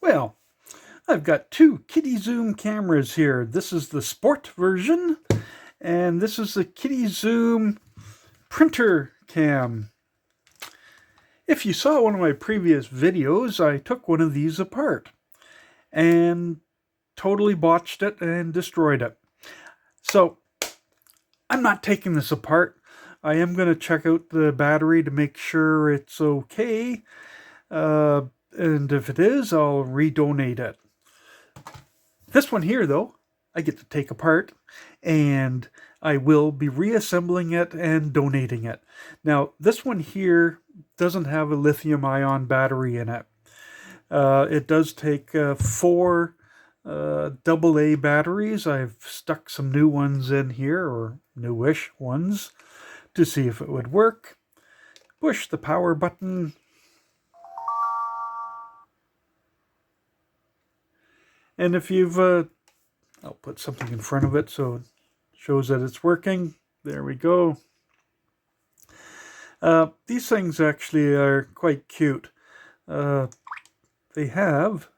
Well, I've got two KidiZoom cameras here. This is the sport version, and this is the KidiZoom PrintCam. If you saw one of my previous videos, I took one of these apart and totally botched it and destroyed it. So I'm not taking this apart. I am going to check out the battery to make sure it's okay. And if it is, I'll redonate it. This one here, though, I get to take apart, and I will be reassembling it and donating it. Now, this one here doesn't have a lithium-ion battery in it. It does take 4 AA batteries. I've stuck some new ones in here, or newish ones, to see if it would work. Push the power button. And if you've, I'll put something in front of it so it shows that it's working. There we go. These things actually are quite cute. They have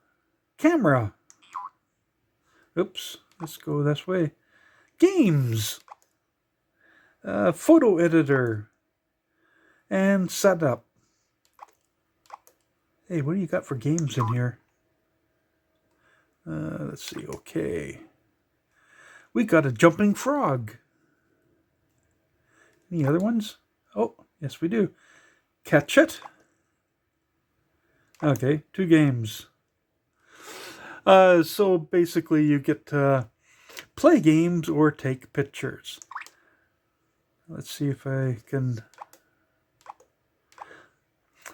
camera. Oops, let's go this way. Games. Photo editor. And setup. Hey, what do you got for games in here? Let's see, okay. We got a jumping frog. Any other ones? Oh, yes we do. Catch it. Okay, 2 games. So basically you get to play games or take pictures. Let's see if I can...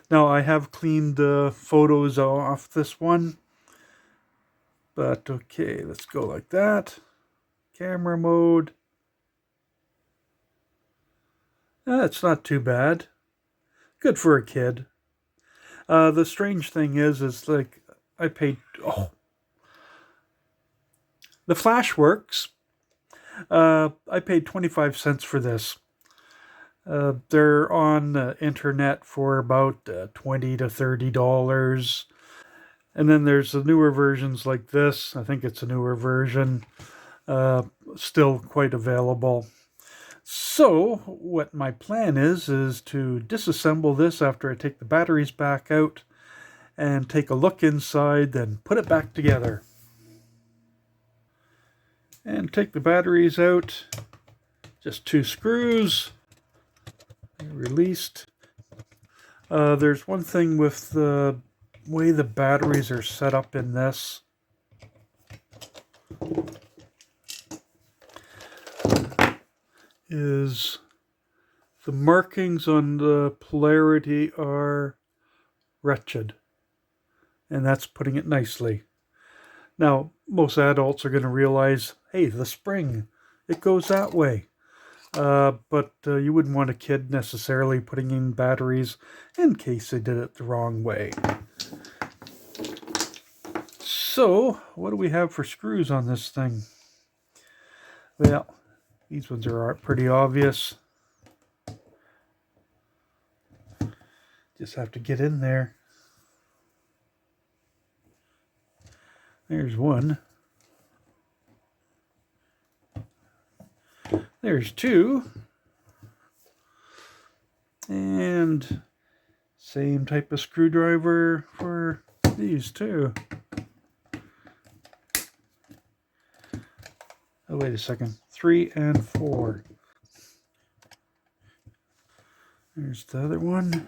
Now I have cleaned the photos off this one. But okay, let's go like that. Camera mode. That's not too bad. Good for a kid. The strange thing is like I paid... Oh. The flash works. I paid 25 cents for this. They're on the internet for about $20 to $30. And then there's the newer versions like this. I think it's a newer version. Still quite available. So what my plan is to disassemble this after I take the batteries back out and take a look inside, then put it back together. And take the batteries out. Just 2 screws. Released. There's one thing with the way the batteries are set up in this. Is the markings on the polarity are wretched. And that's putting it nicely. Now, most adults are going to realize, hey, the spring, it goes that way. But you wouldn't want a kid necessarily putting in batteries in case they did it the wrong way. So, what do we have for screws on this thing? Well, these ones are pretty obvious. Just have to get in there. There's one. There's 2. And same type of screwdriver for these 2. Oh, wait a second. 3 and 4. There's the other one.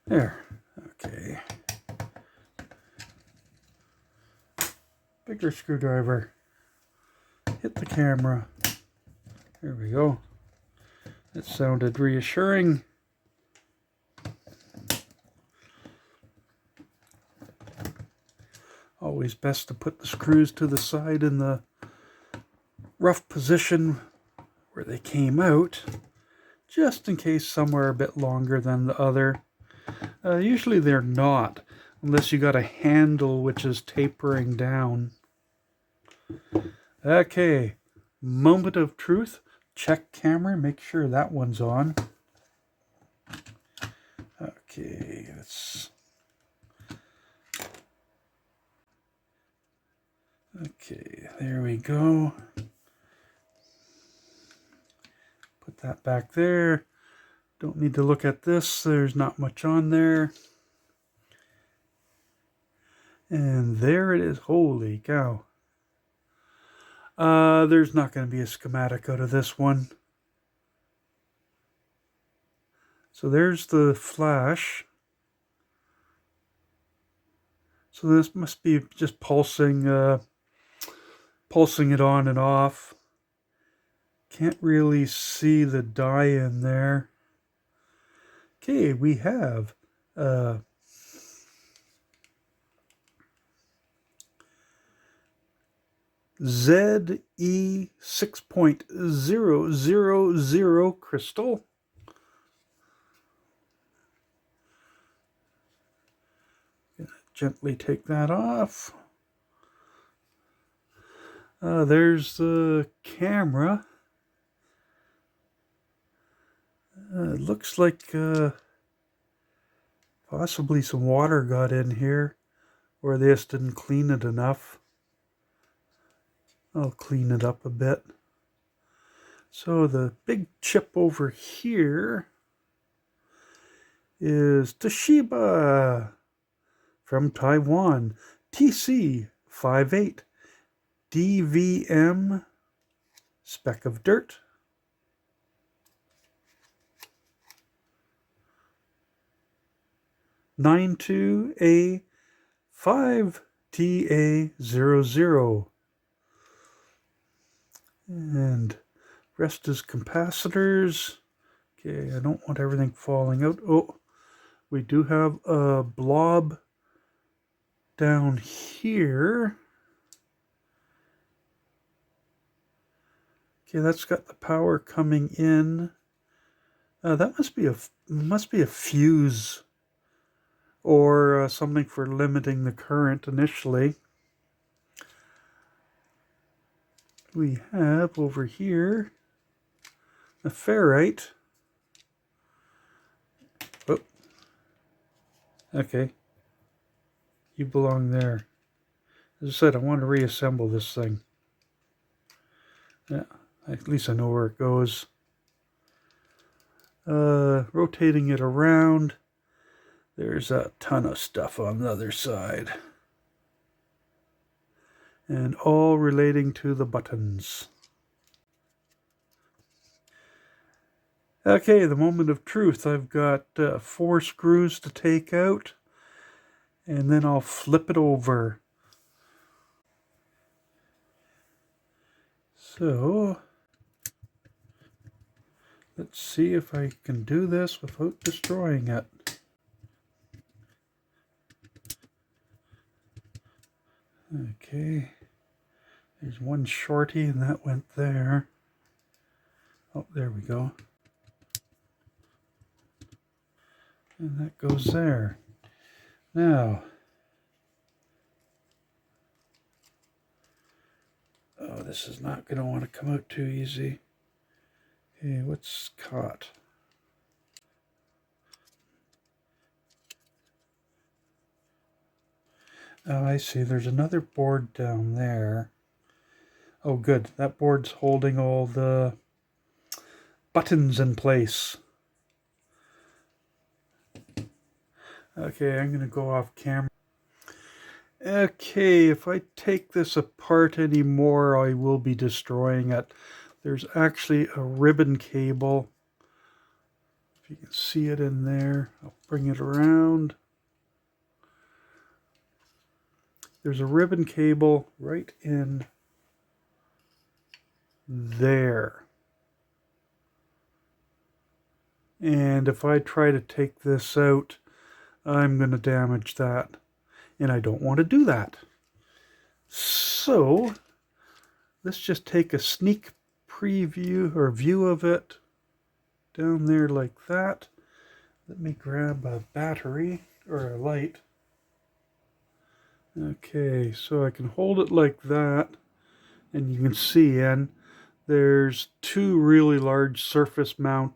There. Okay. Bigger screwdriver. Hit the camera. There we go. That sounded reassuring. Always best to put the screws to the side in the rough position where they came out, just in case some are a bit longer than the other. Usually they're not, unless you got a handle which is tapering down. Okay, moment of truth. Check camera, make sure that one's on. Okay, let's... Okay, there we go. Put that back there. Don't need to look at this. There's not much on there. And there it is. Holy cow. There's not going to be a schematic out of this one. So there's the flash. So this must be just pulsing it on and off. Can't really see the dye in there. Okay, we have ZE 6.000 crystal. Gently take that off. There's the camera. It looks like possibly some water got in here, or they just didn't clean it enough. I'll clean it up a bit. So the big chip over here is Toshiba from Taiwan, TC58DVM speck of dirt. A5TA00. And rest is capacitors. Okay, I don't want everything falling out. Oh, we do have a blob down here. Okay, that's got the power coming in. That must be a fuse or something for limiting the current initially. We have over here a ferrite. Oh, okay. You belong there. As I said, I want to reassemble this thing. Yeah, at least I know where it goes. Rotating it around. There's a ton of stuff on the other side. And all relating to the buttons. Okay, the moment of truth. I've got 4 screws to take out, and then I'll flip it over. So, let's see if I can do this without destroying it. Okay, there's one shorty and that went there. Oh, there we go. And that goes there. Now, oh, this is not going to want to come out too easy. Okay, what's caught? Oh, I see. There's another board down there. Oh, good. That board's holding all the buttons in place. Okay, I'm going to go off camera. Okay, if I take this apart anymore, I will be destroying it. There's actually a ribbon cable. If you can see it in there, I'll bring it around. There's a ribbon cable right in there. And if I try to take this out, I'm going to damage that. And I don't want to do that. So, let's just take a sneak preview or view of it down there like that. Let me grab a battery or a light. Okay, so I can hold it like that, and you can see in there's 2 really large surface mount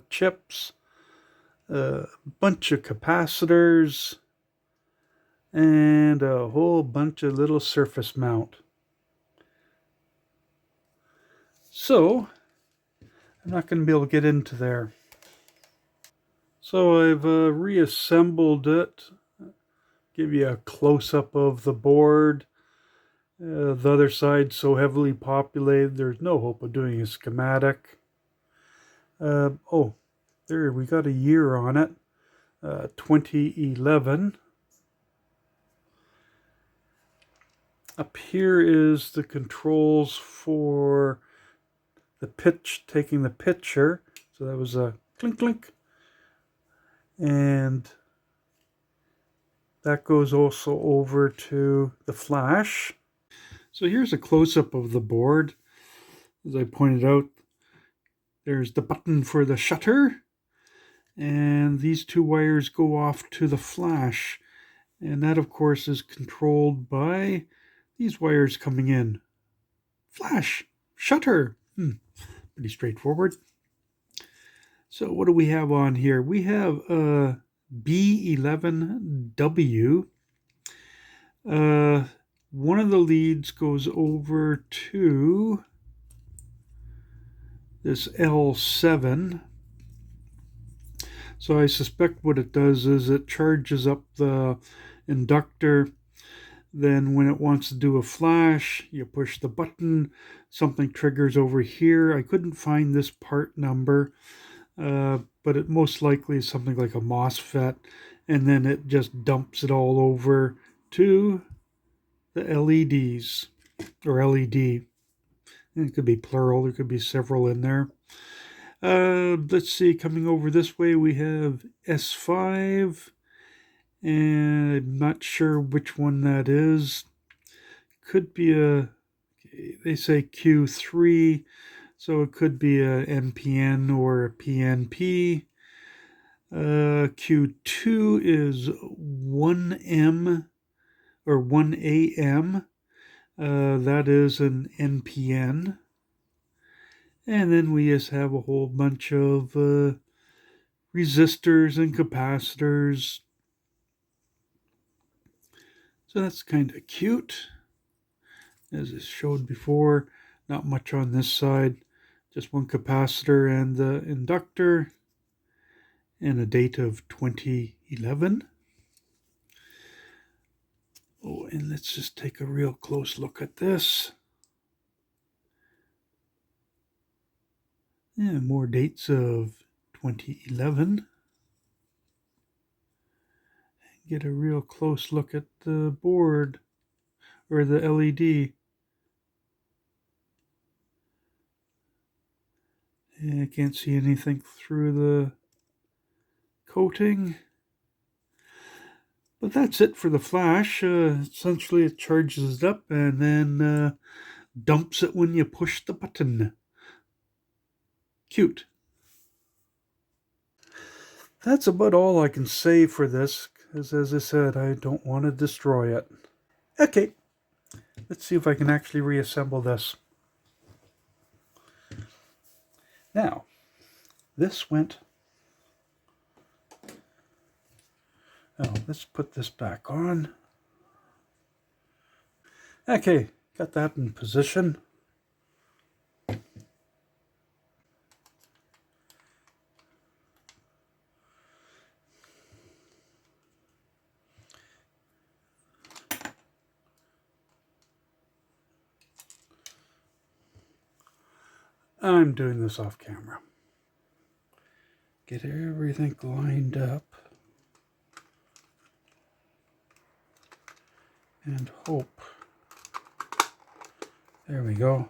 chips. a bunch of capacitors, and a whole bunch of little surface mount. So I'm not going to be able to get into there. So I've reassembled it. Give you a close-up of the board. The other side's so heavily populated, there's no hope of doing a schematic. Oh, there, we got a year on it. 2011. Up here is the controls for the pitch, taking the picture. So that was a clink clink. And that goes also over to the flash. So here's a close-up of the board. As I pointed out, there's the button for the shutter. And these two wires go off to the flash. And that, of course, is controlled by these wires coming in. Flash, shutter. Pretty straightforward. So what do we have on here? We have a B11W. One of the leads goes over to this L7. So I suspect what it does is it charges up the inductor. Then when it wants to do a flash, you push the button, something triggers over here. I couldn't find this part number, but it most likely is something like a MOSFET, and then it just dumps it all over to the LEDs, or LED. And it could be plural, there could be several in there. Let's see, coming over this way we have S5, and I'm not sure which one that is. Could be they say Q3, so it could be a NPN or a PNP. Q2 is 1M or 1AM. That is an NPN. And then we just have a whole bunch of resistors and capacitors. So that's kind of cute. As is showed before, not much on this side. Just one capacitor and the inductor. And a date of 2011. Oh, and let's just take a real close look at this. And more dates of 2011. Get a real close look at the board, or the LED. And I can't see anything through the coating. But that's it for the flash. Essentially it charges it up and then dumps it when you push the button. Cute. That's about all I can say for this, because as I said, I don't want to destroy it. Okay, let's see if I can actually reassemble this. Now, this went... Oh, let's put this back on. Okay, got that in position. I'm doing this off camera. Get everything lined up. And hope. There we go.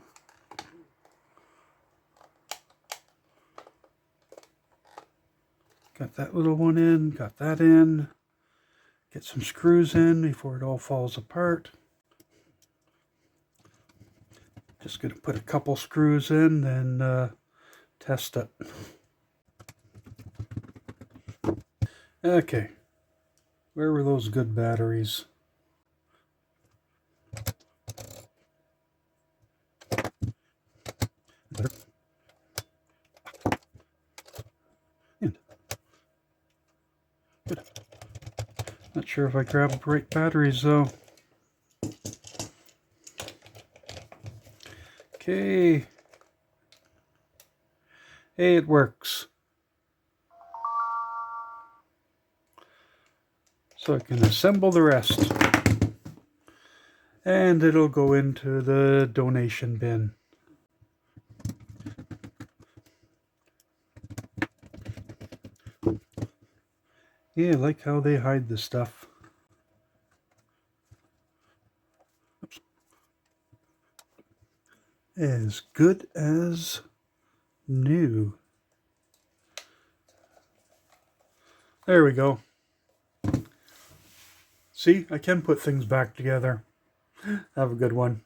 Got that little one in, got that in. Get some screws in before it all falls apart. Just going to put a couple screws in and test it. Okay, where were those good batteries? Not sure if I grabbed the right batteries though. Okay. Hey, it works. So I can assemble the rest. And it'll go into the donation bin. Yeah, I like how they hide the stuff. Oops. As good as new. There we go. See, I can put things back together. Have a good one.